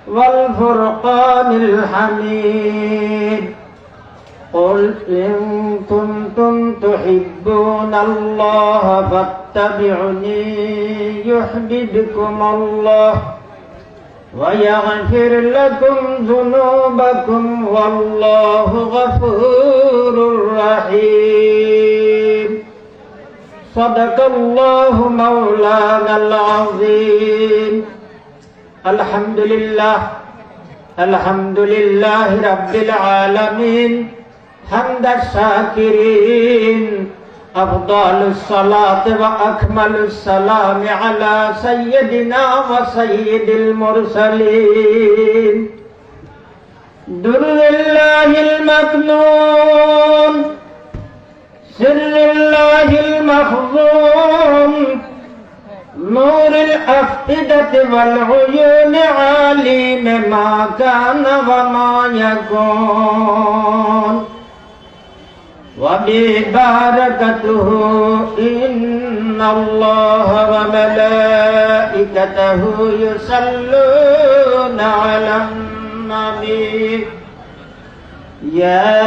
والفرقان الحميد قل إن كنتم تحبون الله فاتبعوني يحببكم الله ويغفر لكم ذنوبكم والله غفور رحيم صدق الله مولانا العظيم الحمد لله رب العالمين حمد الشاكرين أفضل الصلاة وأكمل السلام على سيدنا وسيد المرسلين در الله المكنون سر الله المخزون نور الأفئدة والعيون عالم ما كان وما يكون وببركته إن الله وملائكته يصلون على النبي يا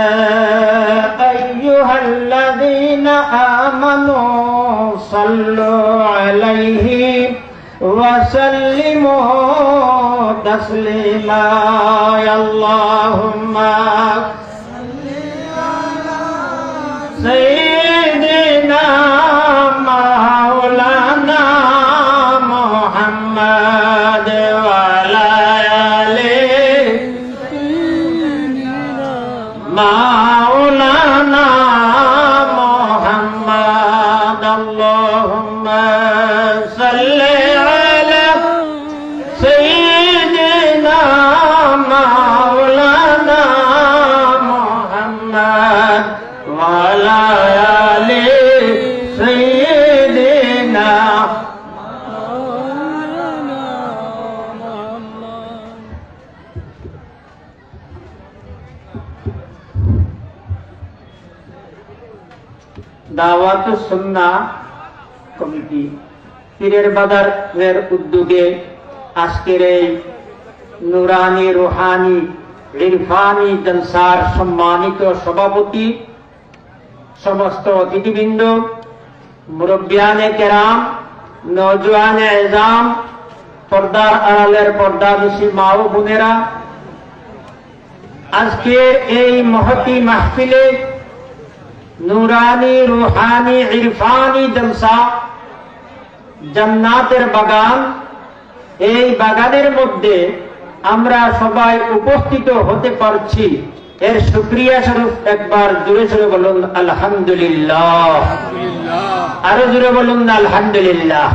أيها الذين آمنوا صلوا عليه وسلموا تسليما اللهم سيدنا مولانا محمد وعلى آله مولانا محمد اللهم صل على سيدنا مولانا محمد وعلى آل سيدنا দাওয়াতুস সুন্নাহ committee পীরের বাজারের উদ্যোগে আজকের এই নুরানি রুহানি ইরফানি জলসার সম্মানিত সভাপতি, সমস্ত অতিথিবৃন্দ, মুরব্বিয়ানে কেরাম, নওজওয়ানে এজাম, পর্দার আড়ালের পর্দানিশী মা ও বোনেরা, আজকে এই মহতি মাহফিলে নুরানি রুহানি ইরফানি জলসা জান্নাতের বাগান, এই বাগানের মধ্যে আমরা সবাই উপস্থিত হতে পারছি, এর শুকরিয়া স্বরূপ একবার জোরে জোরে বলুন আলহামদুলিল্লাহ। আরো জোরে বলুন আলহামদুলিল্লাহ।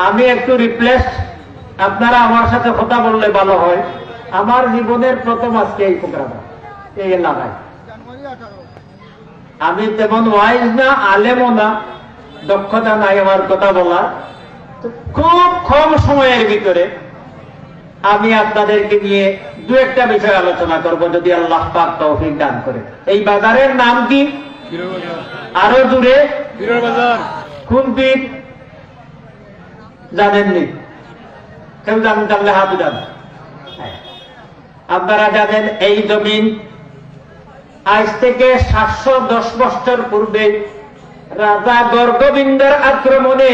আমি একটু রিপ্লেস, আপনারা আমার সাথে কথা বললে ভালো হয়। আমার জীবনের প্রথম আজকে এই প্রোগ্রাম, এই এলাকায় আমি তেমন ওয়াইজ না, আলেমও না, দক্ষতা নাই আমার কথা বলার। খুব কম সময়ের ভিতরে আমি আপনাদেরকে নিয়ে দু একটা বিষয় আলোচনা করব, যদি আল্লাহ পাক তৌফিক দান করে। এই বাজারের নাম কি? আরো দূরে কোন পীর জানেননি? কেউ জানেন? তাহলে হাত উঠান। আপনারা জানেন এই জমিন আজ থেকে 710 বছর পূর্বে রাজা গর্গবিন্দের আক্রমণে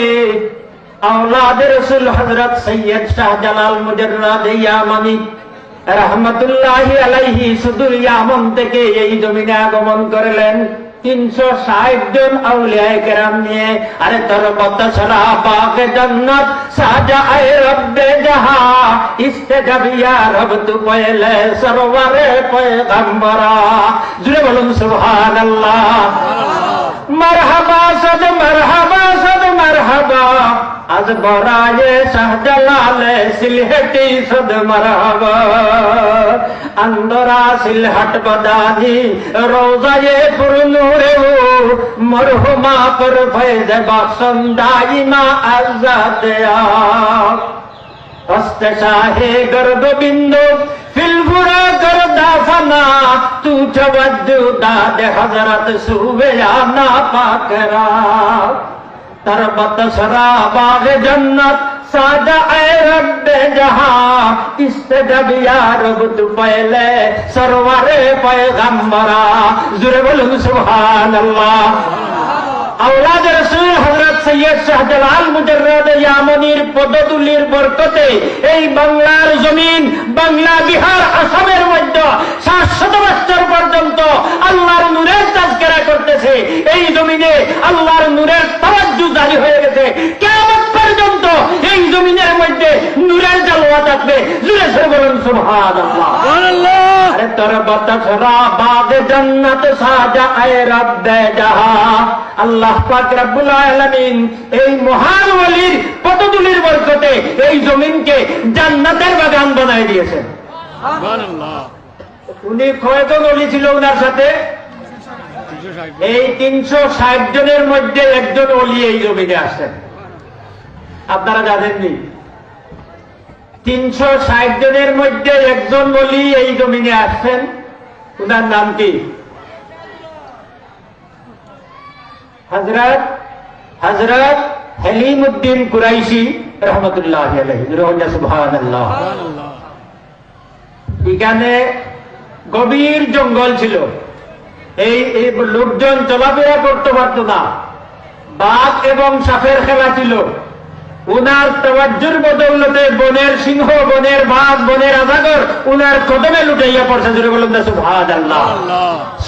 আওলাদে রাসূল হযরত সৈয়দ শাহজালাল মুজাররাদ ইয়ামানি রাহমাতুল্লাহি আলাইহি সুদূর ইয়ামান থেকে এই জমিনে আগমন করলেন 360 জন আউলিয়ায়ে কেরাম নিয়ে। আরে তরবত সরা পাকে জান্নাত সাজায়ে রব্বে জাহা ইস্তেজাবিয়া রব তু পয়লে সরওয়ারে পয়গম্বরা। জুড়ে বলুন সুবহানাল্লাহ। মারহাবা সদ মারহাবা সদ মারহাবা আজ বরায়ে শাহজালালে সিলহেটি সদ মারহাবা আন্দরা সিলহট বদানি রোজায়ে পুরনুরে মরহুমা পর ফৈজ বাসন্দাইমা আজাদয়া হস্তে শাহে গর্গবিন্দ ফিলগুরা করদা ফনা তু জওয়াজ্জু দাদ হযরত সুবেয়ানা পাকরা तरबत सरा बाग जन्नत साजा ए रब्बे जहां ইস্তেজাব ইয়া রব তু পহলে সরওয়ারে পয়গম্বরা। জোরে বলুন সুবহানাল্লাহ। আওলাদ রাসূল হযরত সৈয়দ শাহজালাল মুজাররদ ইয়ামানির পদতুলির বরকতে এই বাংলার জমিন, বাংলা, বিহার, আসামের মধ্যে 700 বছর পর্যন্ত আল্লাহর নূরের তাজকিরা করতেছে। এই জমিনে আল্লাহর নূরের তাওয়াজ্জু জারি হয়ে গেছে। কিয়ামত পর্যন্ত এই জমিনের মধ্যে নূরের জালওয়া থাকবে। জোরে জোরে বলুন সুবহানাল্লাহ। সুবহানাল্লাহ। আরে তোর বতসরা বাগ জান্নাত সাজা আয়ে রব্বে জাহা। আল্লাহ পাক রব্বুল আলামিন এই মহান ওলির পদতুলির বরকতে এই জমিনকে জান্নাতের বাগান বানায় দিয়েছেন। সুবহানাল্লাহ। উনি কয়জন ওলি ছিল ওনার সাথে? এই 360 জনের মধ্যে একজন ওলি এই জমিনে আসেন। আপনারা জানেননি? 360 জনের মধ্যে একজন ওলি এই জমিনে আসছেন। ওনার নাম কি? হযরত হালিমউদ্দিন কুরাইশি রহমাতুল্লাহি আলাইহি। সুবহানাল্লাহ। এখানে গভীর জঙ্গল ছিল। এই লোকজন চলাফেরা করতে পারত না। বাঘ এবং সাপের খেলা ছিল। উনার তাওয়াজ্জুর বদৌলতে বনের সিংহ, বনের বাঘ, বনের আজাগর উনার কদমে লুটাইয়া পড়ছে। জোরে বলুন না সুবহানাল্লাহ।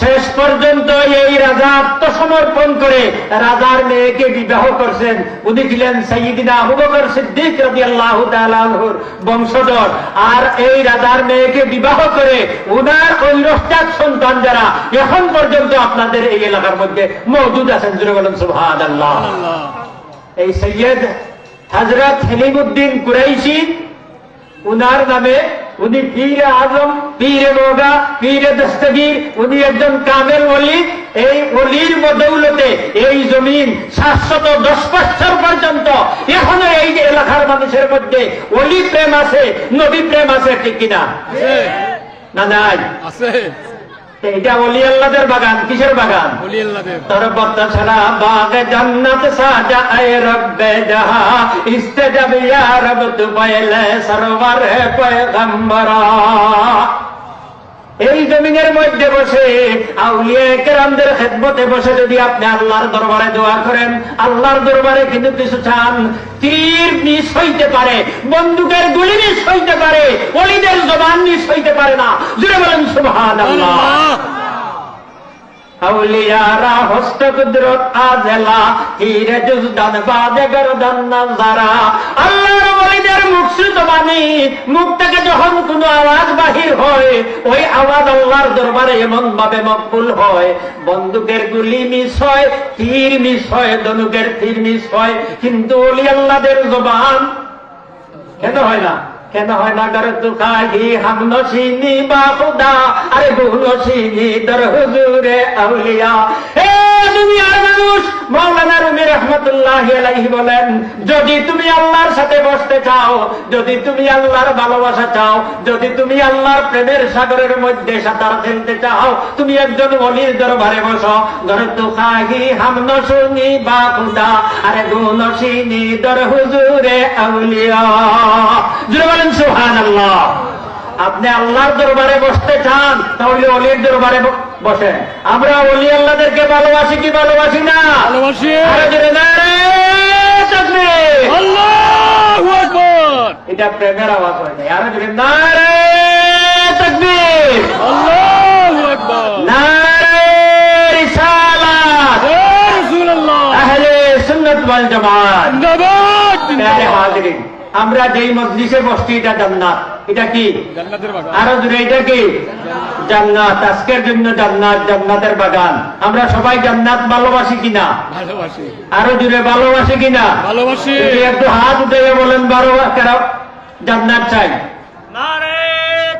শেষ পর্যন্ত এই রাজা আত্মসমর্পণ করে রাজার মেয়েকে বিবাহ করছেন। উনি ছিলেন সাইয়্যিদিনা আবু বকর সিদ্দিক রাদিয়াল্লাহু তাআলা আনহুর বংশধর। আর এই রাজার মেয়েকে বিবাহ করে উনার ঐরষ্টাক সন্তান যারা এখন পর্যন্ত আপনাদের এই এলাকার মধ্যে মওজুদ আছেন। জোরে বলুন সুবহানাল্লাহ। এই সৈয়দ হযরত হালিমউদ্দিন কুরাইশি, উনার নামে উনি পীরে আজম, পীরে মোগা, পীরে দস্তগীর, উনি একজন কামেল ওলি। এই ওলির বদৌলতে এই জমিন 710 বছর পর্যন্ত এখনো এই যে এলাকার মানুষের মধ্যে ওলি প্রেম আছে, নবী প্রেম আছে। ঠিক কিনা? না নাই? আছে। এটা ওলি আল্লাহদের বাগান। কিসের বাগান? ওলি আল্লাহদের। তোর বতসরা বাগ জান্নাত সাজা আয়ে রব্বে জাহা ইস্তেজাব ইয়া রব তু পহলে সরওয়ারে পয়গম্বরা। এই জমিনের মধ্যে বসে আউলিয়া কেরামদের খেদমতে বসে যদি আপনি আল্লাহর দরবারে দোয়া করেন, আল্লাহর দরবারে কিন্তু কিছু চান, তীর মিস হইতে পারে, বন্দুকের গুলি মিস হইতে পারে, ওলিদের জবান মিস হইতে পারে না। জোরে বলেন সুবহানাল্লাহ। আউলিয়ারা হস্ত কুদরত আজলা হিরে জুজদান বাদে গরদান নাজারা। আল্লাহর ওলিদের মুখশ্রুত বাণী, মুখ থেকে যখন কোনো আওয়াজ বাহির হয় ওই আওয়াজ আল্লাহর দরবারে এমন ভাবে মকবুল হয়, বন্দুকের গুলি মিস হয়, তীর মিস হয়, ধনুকের তীর মিস হয়, কিন্তু ওলি আল্লাহদের জবান কেন হয় না? কেন হয় না? গরত খাহি হাম নসিনি বা খুদা, আরে বহু নসিনি দর হুজুরে আউলিয়া। হে দুনিয়ার মানুষ, মাওলানা রুমি রাহমাতুল্লাহি আলাইহি বলেন, যদি তুমি আল্লাহর সাথে বসতে চাও, যদি তুমি আল্লাহর ভালোবাসা চাও, যদি তুমি আল্লাহর প্রেমের সাগরের মধ্যে সাঁতার খেলতে চাও, তুমি একজন ওলির দরবারে বসো। গরত খাহি হাম নসিনি বা খুদা, আরে বহু নসিনি দর হুজুরে আউলিয়া। সুবহানাল্লাহ। আপনি আল্লাহর দরবারে বসতে চান তাহলে ওলির দরবারে বসেন। আমরা ওলি আল্লাহদেরকে ভালোবাসি কি ভালোবাসি না? ভালোবাসি। আল্লাহু আকবার। এটা প্রেমের আওয়াজ হয় না। আর জোরে নারে তাকবীর। আল্লাহু আকবার। নারে রিসালাত। ইয়া রাসূলুল্লাহ। আহলে সুন্নাত ওয়াল জামাত জিন্দাবাদ। প্রিয় হাজিরিন, আমরা যেই মজলিসে বসছি এটা জান্নাত। এটা কি? জান্নাতের বাগান। আরো জোরে, এটা কি? জান্নাত। আজকের জন্য জান্নাত, জান্নাতের বাগান। আমরা সবাই জান্নাত ভালোবাসি কিনা? ভালোবাসি। আরো জোরে, ভালোবাসি কিনা? ভালোবাসি। একটু হাত উঠে বলেন কারা জান্নাত চাই? নারে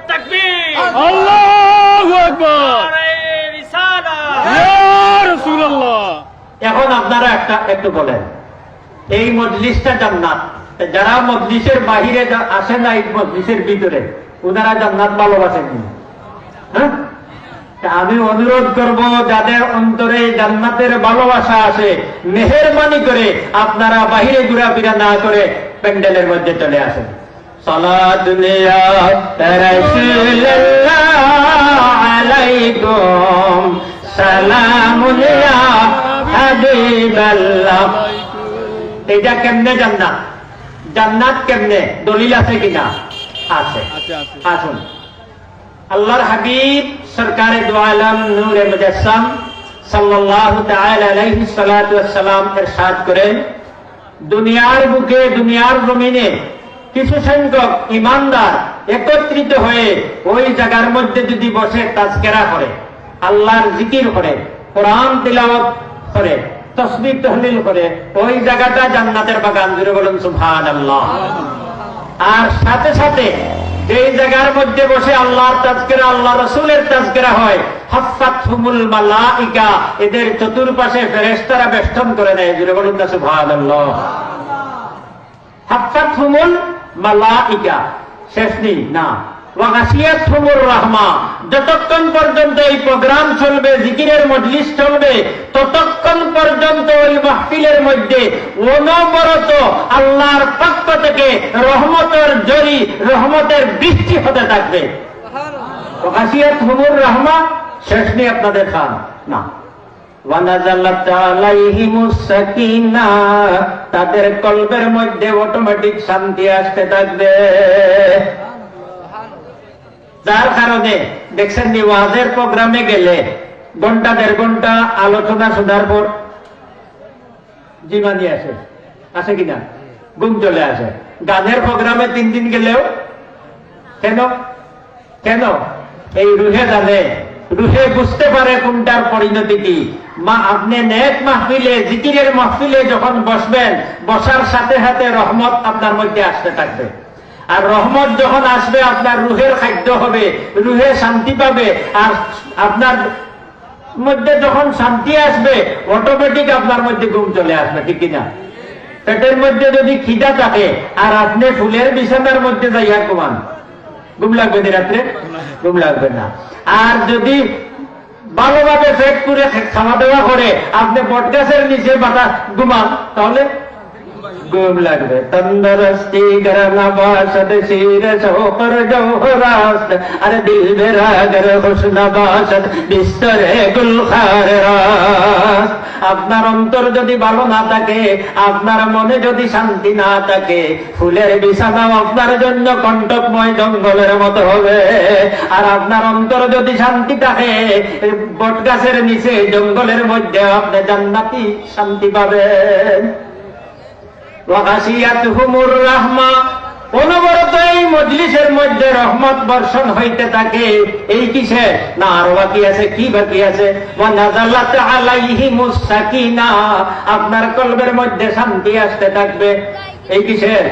তাকবীর। আল্লাহু আকবার। নারে রিসালাত। ইয়া রাসূলুল্লাহ। এখন আপনারা একটু বলেন, এই মজলিসটা জান্নাত, যারা মজলিসের বাহিরে আসে না এই মজলিসের ভিতরে, ওনারা জান্নাত ভালোবাসেননি? হ্যাঁ, আমি অনুরোধ করব যাদের অন্তরে জান্নাতের ভালোবাসা আছে, মেহেরবানি করে আপনারা বাহিরে ঘোরাফেরা না করে প্যান্ডেলের মধ্যে চলে আসেন। সালাতুন ইয়া রাসূলুল্লাহ আলাইকুম সালামুন ইয়া হাবিবাল্লাহ। এটা কেমনে জান্নাত? জান্নাত কেমনে? দলিল আছে কিনা? আছে। আসুন, আল্লাহর হাবিব সরকারে দু আলম নূরে মুজাসসাম সাল্লাল্লাহু তাআলা আলাইহি সাল্লাতু ওয়াস সালাম ইরশাদ করেন, দুনিয়ার বুকে, দুনিয়ার জমিনে কিছু সংখ্যক ইমানদার একত্রিত হয়ে ওই জায়গার মধ্যে যদি বসে তাজকিরা করে, আল্লাহর জিকির করে, কোরআন তিলাওয়াত করে, তাসবিহ তাহলিল করে, ওই জায়গাটা জান্নাতের বাগান। জুড়ে বলুন সুবহানাল্লাহ। আর সাথে সাথে যেই জায়গার মধ্যে বসে আল্লাহর তাজকিরা, আল্লাহ রাসূলের তাজকিরা হয়, হাফাতহুমুল মালাইকা, এদের চতুর্পাশে ফেরেশতারা বেষ্টন করে নেয়। জুড়ে বলুন না সুবহানাল্লাহ। হাফাতহুমুল মালাইকা, শেষ নেই না, ওয়াগাশিয়াতহুমুর রাহমা, যতক্ষণ পর্যন্ত এই প্রোগ্রাম চলবে, জিকিরের মজলিস চলবে, ততক্ষণ পর্যন্ত ওই মাহফিলের মধ্যে অনবরত আল্লাহর পক্ষ থেকে রহমতের ঝড়ি, রহমতের বৃষ্টি হতে থাকবে। ওয়াগাশিয়াতহুমুর রাহমা, শেষ নেই আপনাদের খান না। ওয়ানাজালাত আলাইহিমুস সাকিনাহ, তাদের কলবের মধ্যে অটোমেটিক শান্তি আসতে থাকবে। যার কারণে দেখছেন নি, ওয়াজের প্রোগ্রামে গেলে ঘন্টা দেড় ঘন্টা আলোচনা শোনার পর জিমানি আসে, আসে কিনা? ঘুম চলে আসে। গানের প্রোগ্রামে 3 দিন গেলেও কেন? কেন? এই রুহে জানে, রুহে বুঝতে পারে কোনটার পরিণতি কি। আপনি নেক মাহফিলে, জিকিরের মাহফিলে যখন বসবেন, বসার সাথে সাথে রহমত আপনার মধ্যে আসতে থাকবে। আর রহমত যখন আসবে, আপনার রুহের খাদ্য হবে, রুহে শান্তি পাবে। আর আপনার মধ্যে যখন শান্তি আসবে, অটোমেটিক আপনার মধ্যে ঘুম চলে আসবে, ঠিক কিনা? পেটের মধ্যে যদি খিদা থাকে আর আপনি ফুলের বিছানার মধ্যে যাইয়া ঘুমান, ঘুম লাগবে না রাত্রে? ঘুম লাগবে না। আর যদি ভালোভাবে পেট করে খাওয়া দাওয়া করে আপনি বটগাছের নিচে বাতাস ঘুমান, তাহলে ঘুম লাগবে। তন্দরস্তি করনা বাসত শির শোকর জওহরাত, আরে দিল মেরা গর হুসন বাসত বিস্তরে গুলখার রাত। আপনার অন্তর যদি ভালো না থাকে, আপনার মনে যদি শান্তি না থাকে, ফুলের বিছানাও আপনার জন্য কণ্টকময় জঙ্গলের মতো হবে। আর আপনার অন্তর যদি শান্তি থাকে, বটগাছের নিচে জঙ্গলের মধ্যে আপনি জান্নাতি শান্তি পাবেন। ওয়াগাশিয়াতহুমুর রাহমা, অনবরত এই মজলিসের মধ্যে রহমত বর্ষণ হইতে থাকে। এই কিসে না, আরো বাকি আছে। কি বাকি আছে? ওয়ানাজালাত আলাইহিমুস সাকিনাহ, আপনার কলবের মধ্যে শান্তি আসতে থাকবে। এই কিসের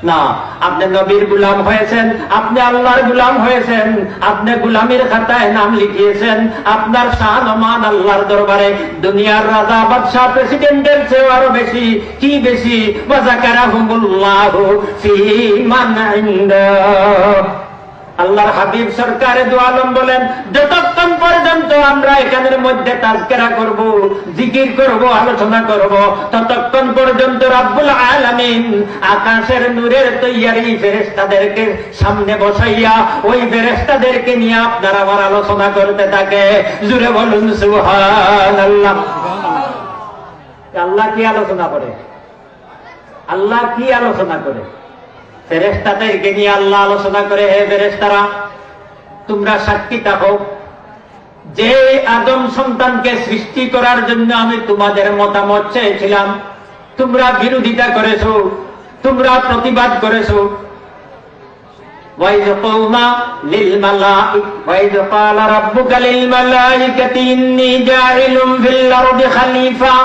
না, আপনি নবীর গুলাম হয়েছেন, আপনি আল্লাহর গুলাম হয়েছেন, আপনি গুলামির খাতায় নাম লিখিয়েছেন। আপনার শান ও মান আল্লাহর দরবারে দুনিয়ার রাজা, বাদশাহ, প্রেসিডেন্টের চেয়ে আরো বেশি। কি বেশি? ওয়াযাকারাহুমুল্লাহু ফী মান ইনদাহ। আল্লাহর হাবিব সরকারে দু আলম বলেন, যতক্ষণ পর্যন্ত আমরা এখানের মধ্যে তাজকিরা করব, জিকির করব, আলোচনা করব, ততক্ষণ পর্যন্ত রব্বুল আলামিন আকাশের নূরের তৈয়ারি ফেরেশতাদেরকে সামনে বসাইয়া ওই ফেরেশতাদেরকে নিয়ে আপনারা আবার আলোচনা করতে থাকে। জুড়ে বলুন সুবহানাল্লাহ। আল্লাহ কি আলোচনা করে? আল্লাহ কি আলোচনা করে? ফেরেশতাদেরকে নিয়ে আল্লাহ আলোচনা করে, হে ফেরেশতারা, তোমরা সাক্ষী থাকো যে আদম সন্তানকে সৃষ্টি করার জন্য আমি তোমাদের মতামত চেয়েছিলাম, তোমরা বিরোধিতা করেছো, তোমরা প্রতিবাদ করেছো। وَإِذْ قُلْنَا لِلْمَلَائِكَةِ وَإِذْ قَالَ رَبُّكَ لِلْمَلَائِكَةِ إِنِّي جَاعِلٌ فِي الْأَرْضِ خَلِيفَةً,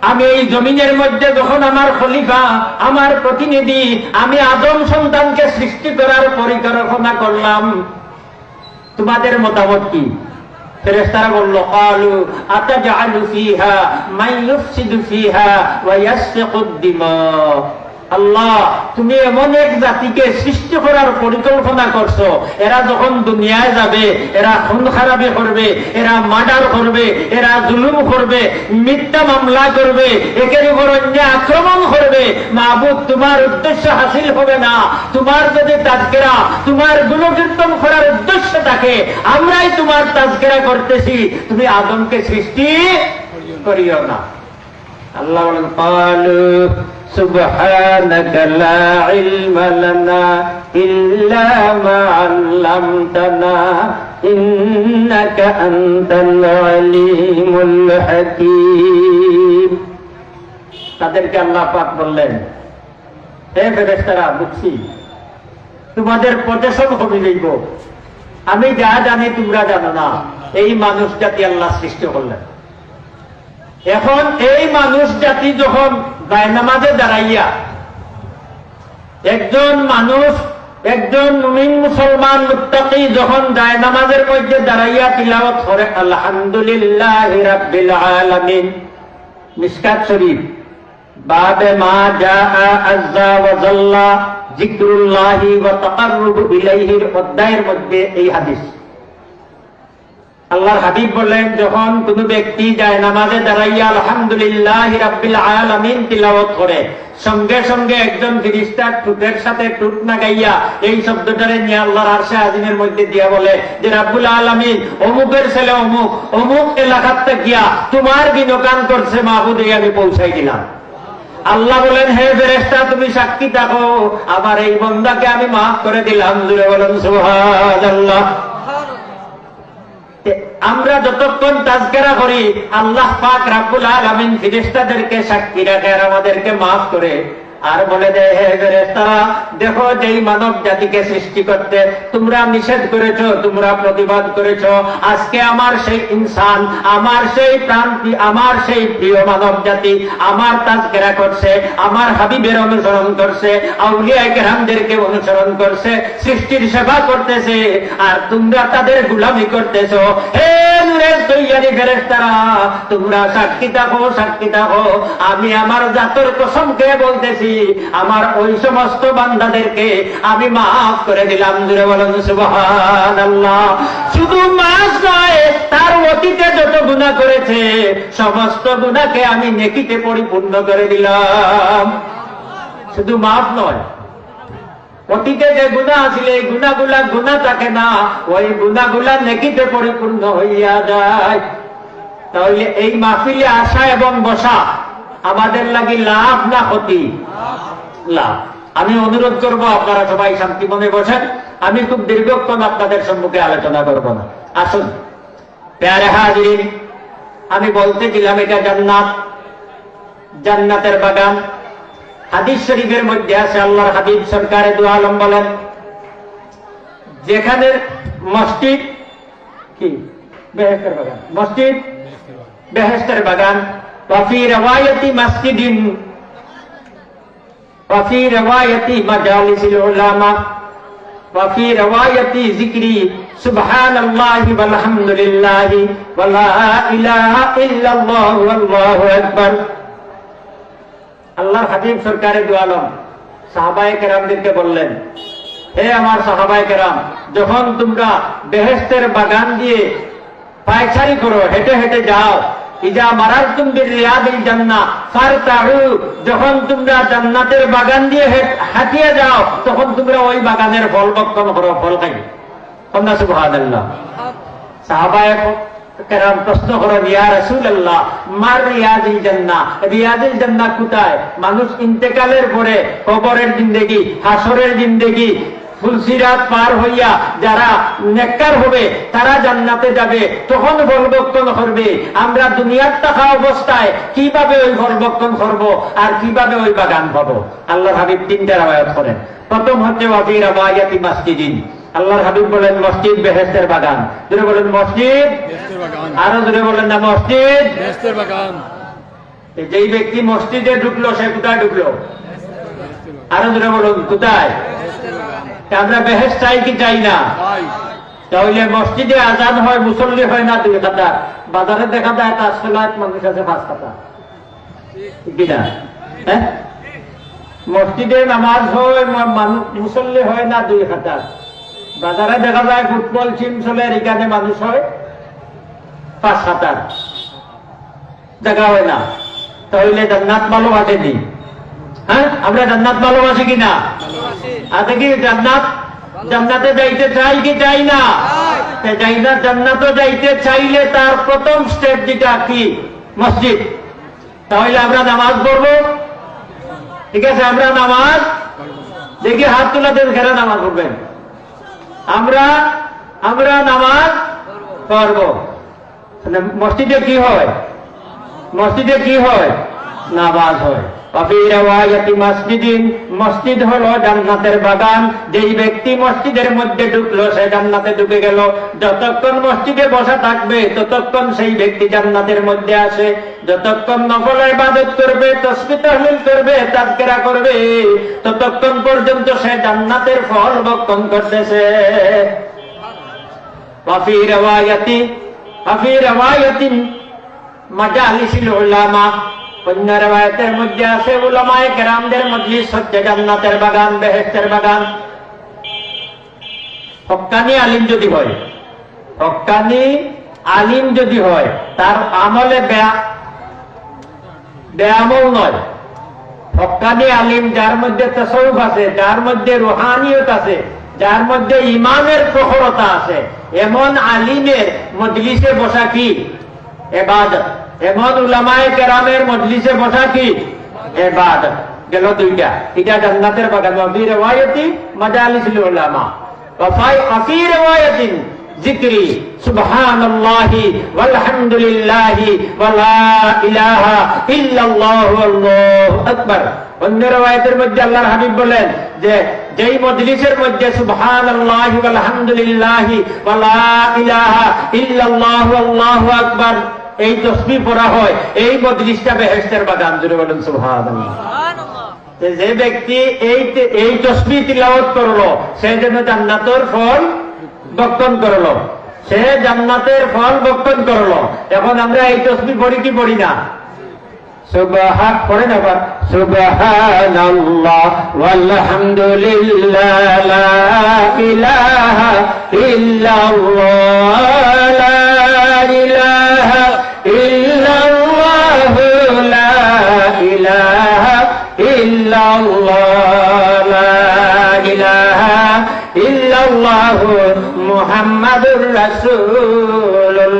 আমি এই জমিনের মধ্যে যখন আমার খলিফা, আমার প্রতিনিধি, আমি আদম সন্তানকে সৃষ্টি করার পরিকল্পনা করলাম, তোমাদের মতামত কি? ফেরেশতারা বলল, ক্বালু আতাজআলু ফীহা মান ইউফসিদু ফীহা ওয়া ইয়াসফিকুদ দিমা। আল্লাহ তুমি এমন এক জাতিকে সৃষ্টি করার পরিকল্পনা করছো, এরা যখন দুনিয়ায় যাবে এরা খুন খারাপি করবে, এরা মার্ডার করবে, এরা জুলুম করবে, মিথ্যা মামলা করবে, একের উপর অন্যায় আক্রমণ করবে। মাহবুব তোমার উদ্দেশ্য হাসিল হবে না। তোমার যদি তাজকেরা, তোমার গুণকীর্তন করার উদ্দেশ্য থাকে, আমরাই তোমার তাজকেরা করতেছি, তুমি আদমকে সৃষ্টি করিও না। আল্লাহ বলেন ক্বালু সুবহানাকা লা ইলমা লানা ইল্লা মা আল্লামতানা ইন্নাকা আনতাল আলিমুল হাকীম। তাদেরকে আল্লাহ পাক বললেন, হে ফেরেশতারা, বুঝছি তোমাদের প্রদর্শন কমে যাইব, আমি যা জানি তোমরা জানো না। এই মানুষ জাতি আল্লাহ সৃষ্টি করলেন। এখন এই মানুষ জাতি যখন জায়নামাজে দাঁড়াইয়া একজন মানুষ, একজন মুমিন মুসলমান মুত্তাকি যখন জায়নামাজের মধ্যে দাঁড়াইয়া তিলাওয়াত করে আলহামদুলিল্লাহি রাব্বিল আলামিন, মিশকাত শরীফ বাবে মা জাআ আযযা ওয়া জাল্লা যিকরুল্লাহি ওয়া তাকাররুবু ইলাইহির অধ্যায়ের মধ্যে এই হাদিস। আল্লাহর হাবিব বলেন, যখন কোন ব্যক্তি যায় নামাজে দাঁড়াইয়া আলহামদুলিল্লাহি রাব্বিল আলামিন তিলাওয়াত করে, সঙ্গে সঙ্গে একজন ফেরেশতা টুটের সাথে টুট লাগাইয়া এই শব্দটারে নিয়ে আল্লাহর আরশে আজিমের মধ্যে দিয়া বলে যে রাব্বুল আলামিন অমুকের ছেলে অমুক অমুক এলাকাতে গিয়া তোমার গুণগান করছে, মাহবুব আমি পৌঁছাই দিলাম। আল্লাহ বলেন, হে ফেরেশতা তুমি সাক্ষী থাকো, আমার এই বান্দাকে আমি মাফ করে দিলাম। জোরে বলেন সুবহানাল্লাহ। আমরা যতক্ষণ তাজকিরা করি, আল্লাহ পাক রব্বুল আলামিন ফেরেশতাদেরকে সাক্ষী রাখে আর আমাদেরকে মাফ করে, আর বলে দেয়, হে ফেরেশতারা দেখো, যেই মানব জাতিকে সৃষ্টি করতে তোমরা নিষেধ করেছো, তোমরা প্রতিবাদ করেছো, আজকে আমার সেই ইনসান, আমার সেই প্রান্তি, আমার সেই প্রিয় মানব জাতি আমার তাজকিরা করছে, আমার হাবিবের অনুসরণ করছে, আউলিয়া কেরামদেরকে অনুসরণ করছে, সৃষ্টির সেবা করতেছে, আর তোমরা তাদের গোলামি করতেছো। হে নূরের তৈয়ারি ফেরেশতারা, তোমরা সাক্ষী থাকো, সাক্ষী থাকো, আমি আমার জাতের কসম খেয়ে বলতেছি, আমার ওই সমস্ত বান্দাদেরকে আমি মাফ করে দিলাম। জোরে বলেন সুবহানাল্লাহ। শুধু মাফ নয়, তার অতীতে যত গুনাহ করেছে সমস্ত গুনাহকে আমি নেকিতে পরিপূর্ণ করে দিলাম। শুধু মাফ নয়, অতীতে যে গুনাহ আছিল এই গুনাহগুলা গুনাহ থাকে না, ওই গুনাহগুলা নেকিতে পরিপূর্ণ হইয়া যায়। তাহলে এই মাহফিলে আসা এবং বসা আমাদের লাগি লাভ না ক্ষতি? লাভ। আমি অনুরোধ করব আপনারা সবাই শান্তি মনে বসেন, আমি খুব দীর্ঘক্ষণ আপনাদের সম্মুখে আলোচনা করব না। আসুন প্যারে হাজিরিন, আমি বলতেছিলাম এটা জান্নাত, জান্নাতের বাগান। হাদিস শরীফের মধ্যে আছে, আল্লাহর হাবিব সরকারে দু আলম বলেন, যেখানে মসজিদ কি বেহেশতের বাগান, মসজিদ বেহেশতের বাগান। وفي رواية مسجد وفي رواية مجالس العلماء وفي رواية ذكر سبحان الله والحمد لله ولا إله إلا الله والله أكبر। আল্লাহর হাবিব সরকারে দু আলম সাহাবায়ে কেরামদেরকে বললেন, হে আমার সাহাবায়ে কেরাম, যখন তোমরা বেহেশতের বাগান দিয়ে পায়চারি করো, হেঁটে হেঁটে যাও, ইজা মারারতুম বিরিয়াদিল জান্নাহ ফারতাউ, যখন তোমরা জান্নাতের বাগান দিয়ে হাঁটিয়ে যাও তখন তোমরা ওই বাগানের ফল ভক্ষণ করো, ফল খাই। কন্যা সুবহানাল্লাহ। সাহাবায়ে কেরাম প্রশ্ন করেন, ইয়া রাসূলুল্লাহ মার রিয়াদিল জান্নাহ, রিয়াদিল জান্নাহ কোথায়? মানুষ ইন্তেকালের পরে কবরের জিন্দেগি, হাসরের জিন্দেগি, ফুলসিরাত পার হইয়া যারা নেককার হবে তারা জান্নাতে যাবে, তখন ফলভক্ষণ করবে। আমরা দুনিয়ার থাকা অবস্থায় কিভাবে ওই ফলভক্ষণ করব আর কিভাবে ওই বাগান পাবো? আল্লাহর হাবিব তিনটা রাওয়ায়াত করেন। প্রথম হচ্ছে ওয়াফি রাওয়ায়াতি মাসজিদিন, আল্লাহর হাবিব বলেন মসজিদ বেহেশতের বাগান। জোরে বলেন মসজিদ, আরো জোরে বলেন না মসজিদ বেহেশতের বাগান। যেই ব্যক্তি মসজিদে ঢুকলো সে কোথায় ঢুকলো? আরো জোরে বলুন কোথায়? আমরা বেহেশত চাই কি চাই না? তাহলে মসজিদে আজান হয়, মুসল্লি হয় না 2 কাতার, বাজারে দেখা যায় 5 মানুষ আছে 5 কাতার, কিনা? হ্যাঁ, মসজিদে নামাজ হয়, মুসল্লি হয় না 2,000। বাজারে দেখা যায় ফুটবল টিম চলে, এখানে মানুষ হয় 5,000। জায়গা হয় না, তাহলে জান্নাত ভালোবাসেনি? হ্যাঁ, আমরা জান্নাত ভালোবাসি কিনা? আছে কি জান্নাত? জান্নাতে যাইতে চাই কি চাই না? চাই না। জান্নাতে যাইতে চাইলে তার প্রথম স্টেপ যেটা কি? মসজিদ। তাহলে আমরা নামাজ পড়বো, ঠিক আছে? আমরা নামাজ দেখি, হাত তোলা দেন, খেরা নামাজ পড়বেন। আমরা নামাজ পড়ব। মসজিদে কি হয়? মসজিদে কি হয়? নামাজ হয়। মসজিদ হলো জান্নাতের বাগান। যেই ব্যক্তি মসজিদের মধ্যে ঢুকলো সে জান্নাতে ঢুকে গেল। যতক্ষণ মসজিদে বসা থাকবে ততক্ষণ সেই ব্যক্তি জান্নাতের মধ্যে আসে। যতক্ষণ নফল ইবাদত করবে, তাসবিহ তাহলিল করবে, তাযকিরা করবে, ততক্ষণ পর্যন্ত সে জান্নাতের ফল ভক্ষণ করতেছে। ওয়াফি রাওয়ায়াতিন মাজালিসুল উলামা, অন্য রিওয়ায়াতের মধ্যে আছে উলামায়ে কেরামদের মজলিস হচ্ছে জান্নাতের বাগান, বেহেশতের বাগান। হক্কানি আলিম যদি হয়, হক্কানি আলিম যদি হয়, তার আমলে বেআমল নয়। হক্কানি আলিম যার মধ্যে তাসাউফ আছে, যার মধ্যে রুহানিয়ত আছে, যার মধ্যে ইমানের প্রখরতা আছে, এমন আলিমের মজলিসে বসা কি? ইবাদত। এমন উলামায়ে কেরামের মজলিসে বসা কি? ইবাদত। গেল দুইটা। এটা জান্নাতের বাগান। ওয়াফি রিওয়ায়াতি মাজালিসুল উলামা, ওয়াফি রিওয়ায়াতিন যিকরি সুবহানাল্লাহি ওয়ালহামদুলিল্লাহি ওয়ালা ইলাহা ইল্লাল্লাহু আল্লাহু আকবার। অন্য রিওয়ায়াতের মধ্যে আল্লাহর হাবিব বলেন যে যেই মজলিসের মধ্যে সুবহানাল্লাহি ওয়ালহামদুলিল্লাহি ওয়ালা ইলাহা ইল্লাল্লাহু আল্লাহু আকবার এই তাসবিহ পড়া হয়, এই মজলিসটা বেহেশতের বাগান। জোরে বলেন সুবহানাল্লাহ। যে ব্যক্তি এই তাসবিহ তিলাওয়াত করলো সে যেন জান্নাতের ফল ভক্ষণ করলো, সে জান্নাতের ফল ভক্ষণ করলো। এখন আমরা এই তাসবিহ পড়ি কি পড়ি না? সুবহান পড়েন আবার, সুবহানাল্লাহ ওয়ালহামদুলিল্লাহ লা ইলাহা ইল্লাল্লাহ লা ইলাহা ইল্লাল্লাহু লা ইলাহা ইল্লাল্লাহ লা ইলাহা ইল্লাল্লাহু মুহাম্মাদুর রাসূলুল্লাহ।